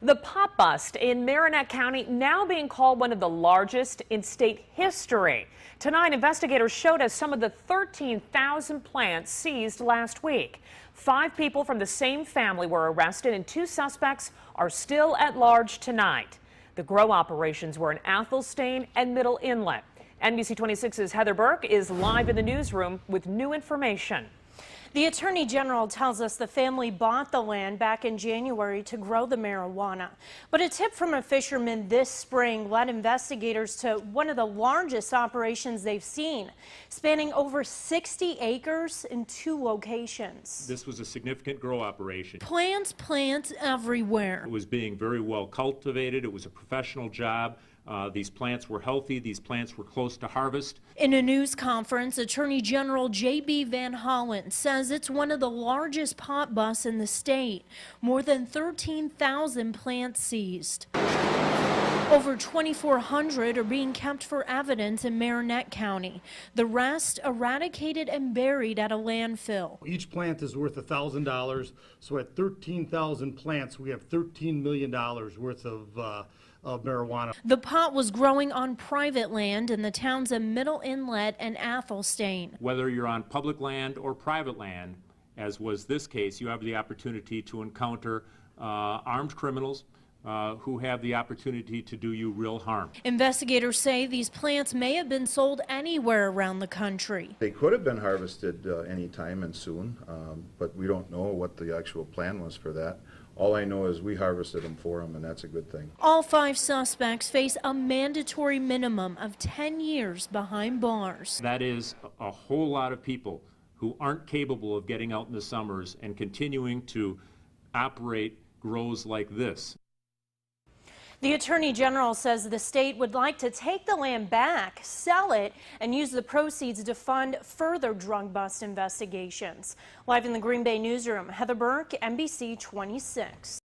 The pot bust in Marinette County now being called one of the largest in state history. Tonight, investigators showed us some of the 13,000 plants seized last week. 5 people from the same family were arrested and 2 suspects are still at large tonight. The grow operations were in Athelstane and Middle Inlet. NBC 26's Heather Burke is live in the newsroom with new information. The Attorney General tells us the family bought the land back in January to grow the marijuana. But a tip from a fisherman this spring led investigators to one of the largest operations they've seen, spanning over 60 acres in 2 locations. This was a significant grow operation. Plants everywhere. It was being very well cultivated. It was a professional job. These plants were healthy. These plants were close to harvest. In a news conference, Attorney General J.B. Van Hollen says it's one of the largest pot busts in the state. More than 13,000 plants seized. Over 2,400 are being kept for evidence in Marinette County. The rest eradicated and buried at a landfill. Each plant is worth $1,000, so at 13,000 plants, we have $13 million worth of marijuana. The pot was growing on private land in the towns of Middle Inlet and Athelstane. Whether you're on public land or private land, as was this case, you have the opportunity to encounter armed criminals who have the opportunity to do you real harm. Investigators say these plants may have been sold anywhere around the country. They could have been harvested anytime and soon, but we don't know what the actual plan was for that. All I know is we harvested them for them, and that's a good thing. All 5 suspects face a mandatory minimum of 10 years behind bars. That is a whole lot of people who aren't capable of getting out in the summers and continuing to operate grows like this. The Attorney General says the state would like to take the land back, sell it, and use the proceeds to fund further drug bust investigations. Live in the Green Bay newsroom, Heather Burke, NBC 26.